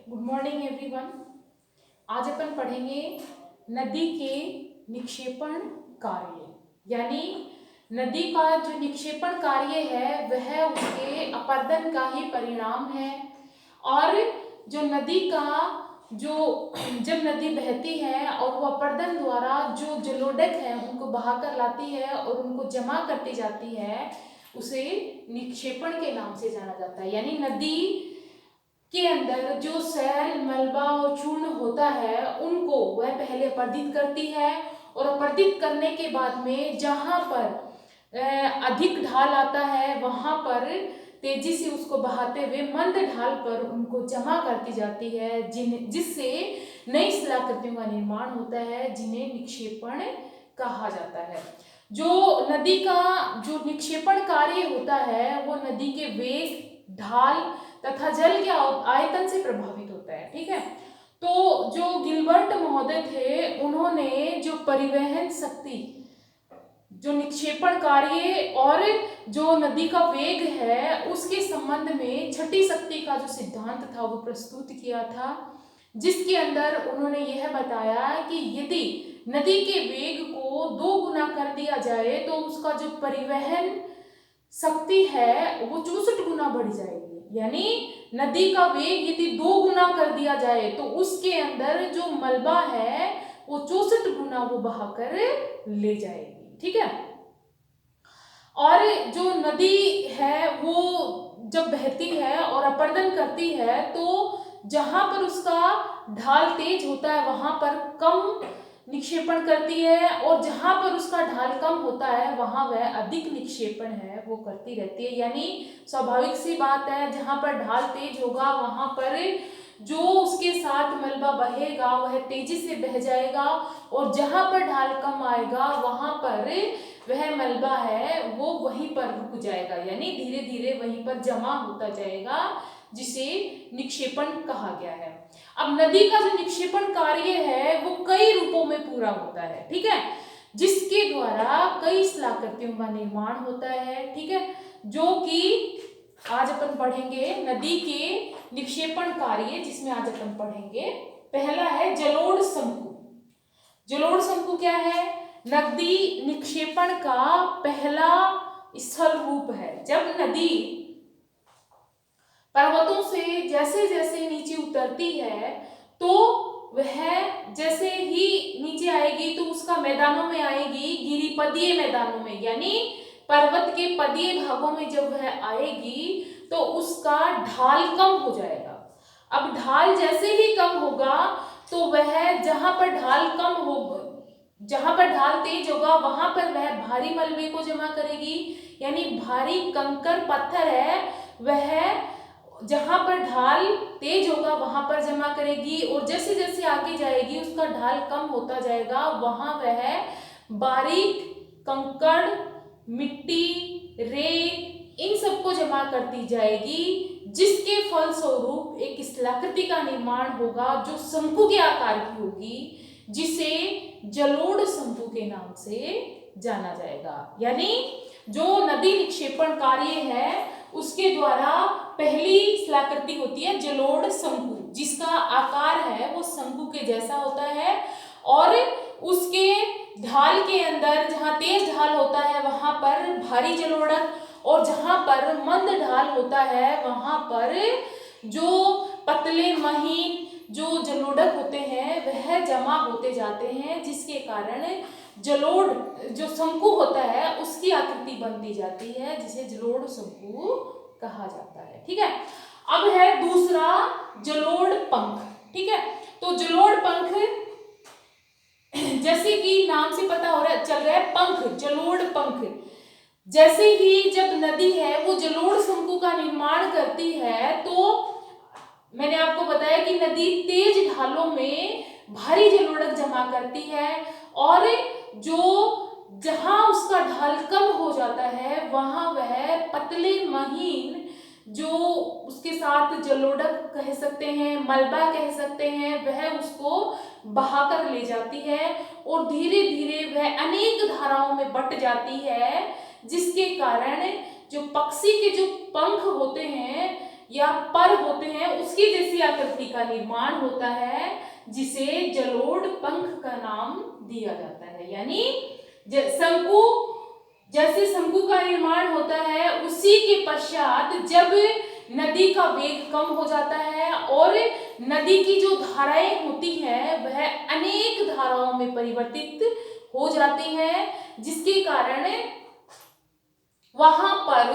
Good morning everyone. आज अपन पढ़ेंगे नदी के निक्षेपण कार्य, यानी नदी का जो निक्षेपण कार्य है वह उसके अपरदन का ही परिणाम है। और जो नदी का जो जब नदी बहती है और वो अपरदन द्वारा जो जलोढ़क है उनको बहाकर लाती है और उनको जमा करती जाती है, उसे निक्षेपण के नाम से जाना जाता है। यानी नदी के अंदर जो सैल, मलबा और चूर्ण होता है उनको वह पहले अपरदित करती है, और अपरदित करने के बाद में जहाँ पर अधिक ढाल आता है वहां पर तेजी से उसको बहाते हुए मंद ढाल पर उनको जमा करती जाती है, जिससे नई शिलाकृतियों का निर्माण होता है, जिन्हें निक्षेपण कहा जाता है। जो नदी का जो निक्षेपण कार्य होता है वो नदी के वेग, ढाल तथा जल के आयतन से प्रभावित होता है। ठीक है, तो जो गिलबर्ट महोदय थे उन्होंने जो परिवहन शक्ति, जो निक्षेपण कार्य और जो नदी का वेग है उसके संबंध में छठी शक्ति का जो सिद्धांत था वो प्रस्तुत किया था, जिसके अंदर उन्होंने यह बताया कि यदि नदी के वेग को 2 गुना कर दिया जाए तो उसका जो परिवहन शक्ति है वो 64 गुना बढ़ जाएगी। यानी नदी का वेग यदि 2 गुना कर दिया जाए तो उसके अंदर जो मलबा है वो 64 गुना वो बहाकर ले जाएगी। ठीक है, और जो नदी है वो जब बहती है और अपरदन करती है तो जहां पर उसका ढाल तेज होता है वहां पर कम निक्षेपण करती है, और जहां पर उसका ढाल कम होता है वहां वह अधिक निक्षेपण है वो करती रहती है। यानी स्वाभाविक सी बात है, जहां पर ढाल तेज होगा वहां पर जो उसके साथ मलबा बहेगा वह तेजी से बह जाएगा, और जहां पर ढाल कम आएगा वहां पर वह मलबा है वो वहीं पर रुक जाएगा, यानी धीरे धीरे वहीं पर जमा होता जाएगा, जिसे निक्षेपण कहा गया है। अब नदी का जो निक्षेपण कार्य है वो कई रूपों में पूरा होता है। ठीक है, जिसके द्वारा कई शिलाकृतियों का निर्माण होता है। ठीक है, जो कि आज अपन पढ़ेंगे नदी के निक्षेपण कार्य, जिसमें आज अपन पढ़ेंगे पहला है जलोढ़ शंकु। जलोढ़ शंकु क्या है? नदी निक्षेपण का पहला स्थल रूप है। जब नदी पर्वतों से जैसे जैसे नीचे उतरती है तो वह जैसे ही नीचे आएगी तो उसका मैदानों में आएगी, गिरिपदीय मैदानों में, यानी पर्वत के पदीय भागों में जब वह आएगी तो उसका ढाल कम हो जाएगा। अब ढाल जैसे ही कम होगा तो वह जहां पर ढाल कम हो, जहां पर ढाल तेज होगा वहां पर वह भारी मलबे को जमा करेगी, यानी भारी कंकर पत्थर है वह जहां पर ढाल तेज होगा वहां पर जमा करेगी, और जैसे जैसे आगे जाएगी उसका ढाल कम होता जाएगा, वहां वह बारीक कंकड़, मिट्टी, रेत इन सबको जमा करती जाएगी, जिसके फलस्वरूप एक शिलाकृति का निर्माण होगा जो शंकु के आकार की होगी, जिसे जलोढ़ शंकु के नाम से जाना जाएगा। यानी जो नदी निक्षेपण कार्य है उसके द्वारा पहली शिलाकृति होती है जलोढ़ शंकु, जिसका आकार है वो शंकु के जैसा होता है, और उसके ढाल के अंदर जहां तेज ढाल होता है वहां पर भारी जलोढ़क, और जहां पर मंद ढाल होता है वहां पर जो पतले महीन जो जलोढ़क होते हैं वह जमा होते जाते हैं, जिसके कारण जलोढ़ जो शंकु होता है उसकी आकृति बनती जाती है, जिसे जलोढ़ शंकु कहा जाता है। ठीक है, अब है दूसरा जलोढ़ पंख। ठीक है, तो जलोढ़ पंख जैसे कि नाम से पता हो रहा चल रहा है पंख, जलोढ़ पंख, जैसे ही जब नदी है वो जलोढ़ शंकु का निर्माण करती है तो मैंने आपको बताया कि नदी तेज ढालों में भारी जलोढ़क जमा करती है, और जो जहां उसका ढाल कम हो जाता है वहां वह पतले महीन जो उसके साथ जलोढ़ कह सकते हैं, मलबा कह सकते हैं, वह उसको बहाकर ले जाती है और धीरे धीरे वह अनेक धाराओं में बट जाती है, जिसके कारण जो पक्षी के जो पंख होते हैं या पर होते हैं उसकी जैसी आकृति का निर्माण होता है, जिसे जलोढ़ पंख का नाम दिया जाता है। यानी शंकु, जैसे शंकु का निर्माण होता है, उसी के पश्चात जब नदी का वेग कम हो जाता है और नदी की जो धाराएं होती हैं वह अनेक धाराओं में परिवर्तित हो जाती हैं, जिसके कारण वहां पर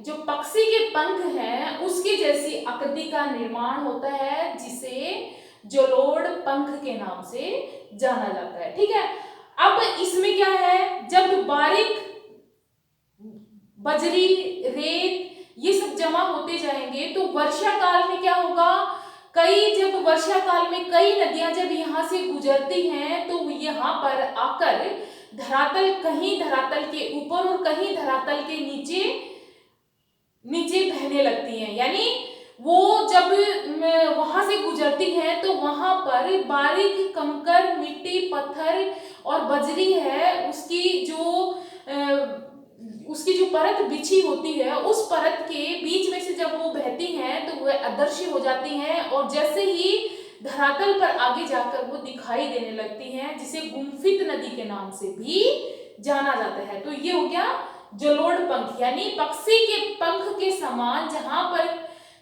जो पक्षी के पंख हैं उसके जैसी आकृति का निर्माण होता है, जिसे जलोढ़ पंख के नाम से जाना जाता है। ठीक है, अब इसमें क्या है, जब बारीक बजरी, रेत ये सब जमा होते जाएंगे तो वर्षा काल में क्या होगा, जब वर्षा काल में कई नदियां जब यहाँ से गुजरती हैं तो यहाँ पर आकर कहीं धरातल के ऊपर और कहीं धरातल के नीचे बहने लगती हैं। यानी वो जब वहां से गुजरती हैं तो वहां पर बारीक कंकर, मिट्टी, पत्थर और बजरी है, उसकी जो परत बिछी होती है, उस परत के बीच में से जब वो बहती हैं तो वह अदृश्य हो जाती हैं और जैसे ही धरातल पर आगे जाकर वो दिखाई देने लगती हैं, जिसे गुम्फित नदी के नाम से भी जाना जाता है। तो ये हो गया जलोढ़ पंख, यानी पक्षी के पंख के समान जहां पर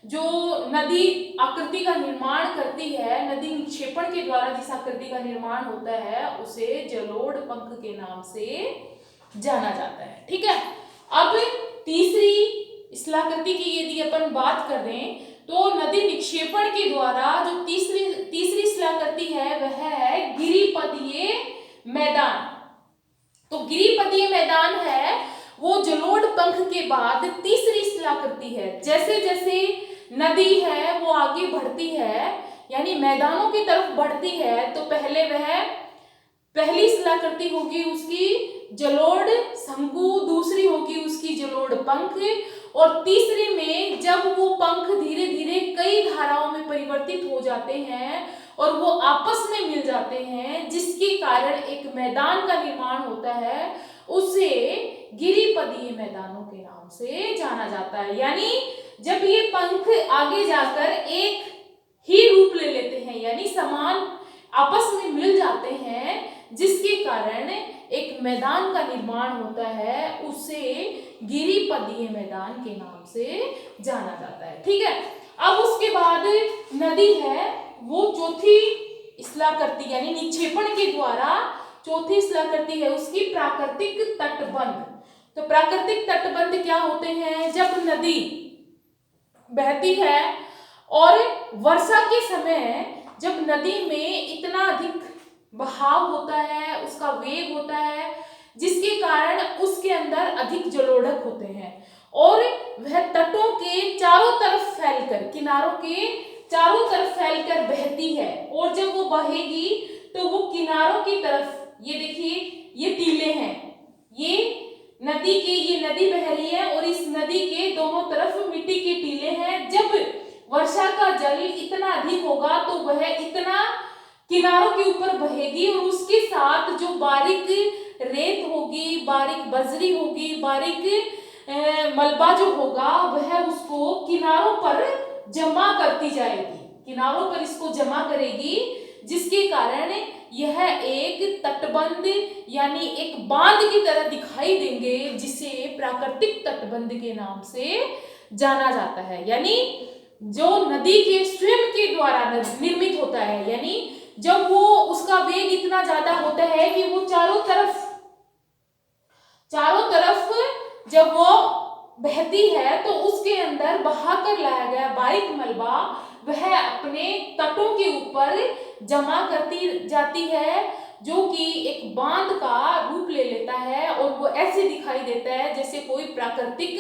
जो नदी आकृति का निर्माण करती है, नदी निक्षेपण के द्वारा जिस आकृति का निर्माण होता है उसे जलोढ़ पंख के नाम से जाना जाता है। ठीक है, अब तीसरी स्थलाकृति की यदि अपन बात कर दें तो नदी निक्षेपण के द्वारा जो तीसरी स्थलाकृति है वह है गिरिपदीय मैदान। तो गिरिपदीय मैदान है वो जलोढ़ पंख के बाद तीसरी स्थलाकृति है। जैसे जैसे नदी है वो आगे बढ़ती है, यानी मैदानों की तरफ बढ़ती है, तो पहली स्थलाकृति होगी उसकी जलोढ़ शंकु, दूसरी होगी उसकी जलोढ़ पंख, और तीसरे में जब वो पंख धीरे धीरे कई धाराओं में परिवर्तित हो जाते हैं और वो आपस में मिल जाते हैं, जिसके कारण एक मैदान का निर्माण होता है, उसे गिरिपदीय मैदानों के नाम से जाना जाता है। यानी जब ये पंख आगे जाकर एक ही रूप ले लेते हैं, यानी समान आपस में मिल जाते हैं, जिसके कारण एक मैदान का निर्माण होता है, उसे गिरिपदीय मैदान के नाम से जाना जाता है। ठीक है, अब उसके बाद नदी है वो चौथी स्थलाकृति यानी निक्षेपण के द्वारा चौथी स्थलाकृति है उसकी प्राकृतिक तटबंध। तो प्राकृतिक तटबंध क्या होते हैं, जब नदी बहती है और वर्षा के समय जब नदी में इतना अधिक बहाव होता है, उसका वेग होता है, जिसके कारण उसके अंदर अधिक जलोढ़ होते हैं और वह तटों के चारों तरफ फैलकर, किनारों के चारों तरफ फैलकर बहती है, और जब वो बहेगी तो वो किनारों की तरफ, ये देखिए ये टीले हैं, ये नदी बह रही है और इस नदी के दोनों तरफ मिट्टी के टीले हैं। जब वर्षा का जल इतना अधिक होगा तो वह इतना किनारों के ऊपर बहेगी और उसके साथ जो बारीक रेत होगी, बारीक बजरी होगी, बारीक मलबा जो होगा वह उसको किनारों पर जमा करती जाएगी, किनारों पर इसको जमा करेगी, जिसके कारण यह एक तटबंध यानी एक बांध की तरह दिखाई देंगे, जिसे प्राकृतिक तटबंध के नाम से जाना जाता है। यानी जो नदी के स्वयं के द्वारा निर्मित होता है, यानी जब वो उसका वेग इतना ज्यादा होता है कि वो चारों तरफ जब वो बहती है तो उसके अंदर बहाकर लाया गया बारीक मलबा वह अपने तटों के ऊपर जमा करती जाती है, जो कि एक बांध का रूप ले लेता है और वो ऐसे दिखाई देता है जैसे कोई प्राकृतिक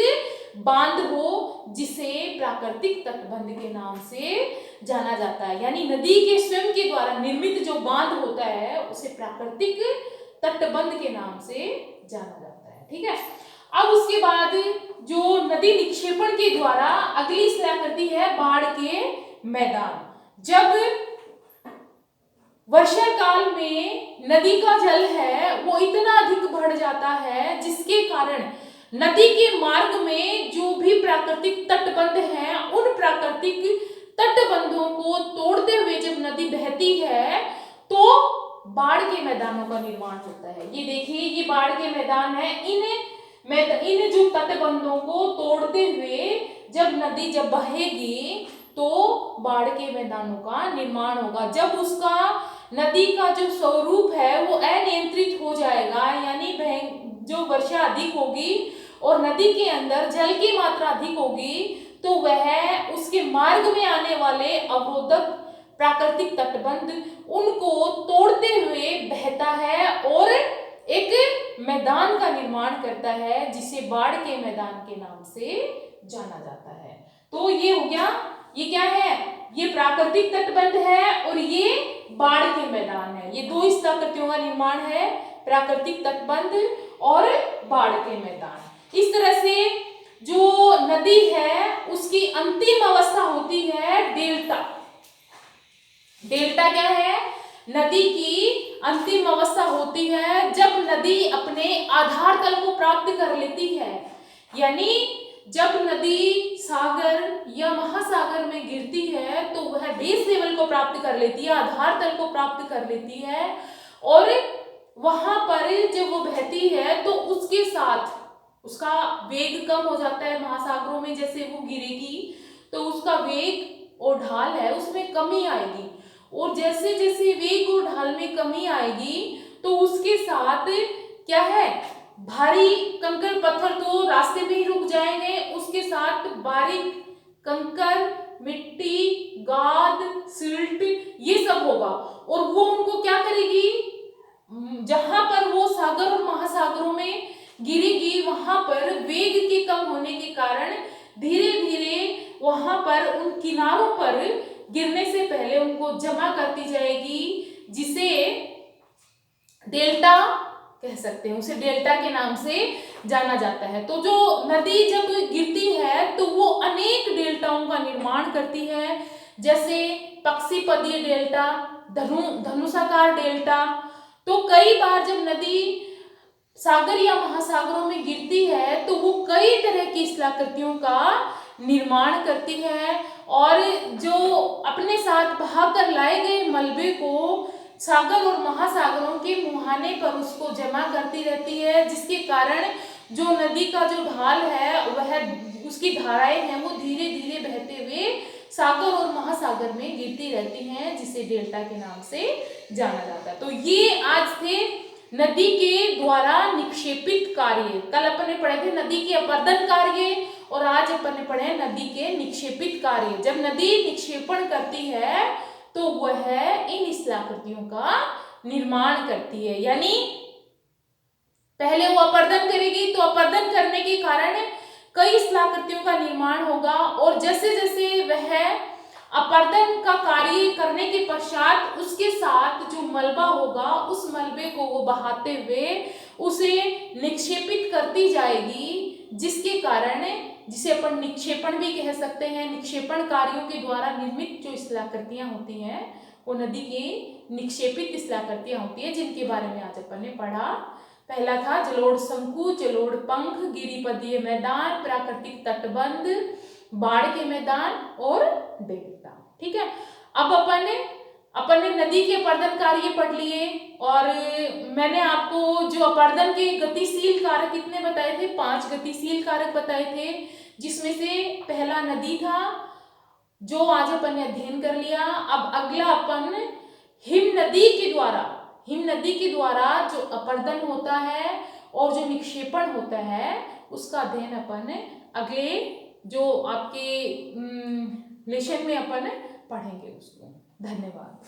बांध हो, जिसे प्राकृतिक तटबंध के नाम से जाना जाता है। यानी नदी के स्वयं के द्वारा निर्मित जो बांध होता है उसे प्राकृतिक तटबंध के नाम से जाना जाता है। ठीक है, अब उसके बाद जो नदी निक्षेपण के द्वारा अगली शिलाकृति है बाढ़ के मैदान। जब वर्षा काल में नदी का जल है वो इतना अधिक बढ़ जाता है जिसके कारण नदी के मार्ग में जो भी प्राकृतिक तटबंध हैं उन प्राकृतिक तटबंधों को तोड़ते हुए जब नदी बहती है तो बाढ़ के मैदानों का निर्माण होता है। ये देखिए, ये बाढ़ के मैदान है। इन जो तटबंधों को तोड़ते हुए जब बहेगी तो बाढ़ के मैदानों का निर्माण होगा। जब उसका नदी का जो स्वरूप है वो अनियंत्रित हो जाएगा, यानी जो वर्षा अधिक होगी और नदी के अंदर जल की मात्रा अधिक होगी तो वह उसके मार्ग में आने वाले अवरोधक प्राकृतिक तटबंध उनको तोड़ते हुए बहता है और एक मैदान का निर्माण करता है जिसे बाढ़ के मैदान के नाम से जाना जाता है। तो ये हो गया, ये क्या है, ये प्राकृतिक तटबंध है और ये बाढ़ के मैदान है। ये दो स्थलाकृतियों का निर्माण है, प्राकृतिक तटबंध और बाढ़ के मैदान। इस तरह से जो नदी है उसकी अंतिम अवस्था होती है डेल्टा। डेल्टा क्या है, नदी की अंतिम अवस्था होती है जब नदी अपने आधार तल को प्राप्त कर लेती है, यानी जब नदी सागर या महासागर में गिरती है तो वह बेस लेवल को प्राप्त कर लेती है, आधार तल को प्राप्त कर लेती है और वहां पर जब वो बहती है तो उसके साथ उसका वेग कम हो जाता है। महासागरों में जैसे वो गिरेगी तो उसका वेग और ढाल है उसमें कमी आएगी, और जैसे जैसे वेग और ढाल में कमी आएगी तो उसके साथ क्या है, भारी कंकड़ पत्थर तो रास्ते में ही रुक जाएंगे, उसके साथ बारीक कंकड़, मिट्टी, गाद, सिल्ट ये सब होगा और वो उनको क्या करेगी, जहां पर वो सागर और महासागरों में गिरेगी वहां पर वेग के कम होने के कारण धीरे धीरे वहां पर उन किनारों पर गिरने से पहले उनको जमा करती जाएगी, जिसे डेल्टा कह सकते हैं, उसे डेल्टा के नाम से जाना जाता है। तो जो नदी जब गिरती है तो वो अनेक डेल्टाओं का निर्माण करती है, जैसे पक्षीपदीय डेल्टा, धनुषाकार डेल्टा। तो कई बार जब नदी सागर या महासागरों में गिरती है तो वो कई तरह की शिलाकृतियों का निर्माण करती है और जो अपने साथ बहाकर लाए गए मलबे को सागर और महासागरों के मुहाने पर उसको जमा करती रहती है, जिसके कारण जो नदी का जो ढाल है वह उसकी धाराएं हैं वो धीरे धीरे बहते हुए सागर और महासागर में गिरती रहती हैं, जिसे डेल्टा के नाम से जाना जाता है। तो ये आज थे नदी के द्वारा निक्षेपित कार्य। कल अपन ने पढ़े थे नदी के अपर्दन कार्य और आज अपन ने पढ़े नदी के निक्षेपित कार्य। जब नदी निक्षेपण करती है तो वह इन शिलाकृतियों का निर्माण करती है, यानी पहले वो अपर्दन करेगी तो अपर्दन करने के कारण कई शिलाकृतियों का निर्माण होगा और जैसे जैसे वह अपर्दन का कार्य करने के पश्चात उसके साथ जो मलबा होगा उस मलबे को वो बहाते हुए उसे निक्षेपित करती जाएगी, जिसके कारण जिसे अपन निक्षेपण भी कह सकते हैं। निक्षेपण कार्यों के द्वारा निर्मित जो शिलाकृतियां होती हैं वो नदी की निक्षेपित शिलाकृतियां होती है, जिनके बारे में आज अपन ने पढ़ा। पहला था जलोढ़ शंकु, जलोढ़ पंख, गिरिपदीय मैदान, प्राकृतिक तटबंध, बाढ़ के मैदान और डेल्टा। ठीक है, अब अपन ने नदी के अपर्दन कार्य पढ़ लिए और मैंने आपको जो अपर्दन के गतिशील कारक कितने बताए थे, 5 गतिशील कारक बताए थे, जिसमें से पहला नदी था जो आज अपन ने अध्ययन कर लिया। अब अगला अपन हिम नदी के द्वारा जो अपर्दन होता है और जो निक्षेपण होता है उसका अध्ययन अपन अगले जो आपके लेसन में अपन पढ़ेंगे उसको। धन्यवाद।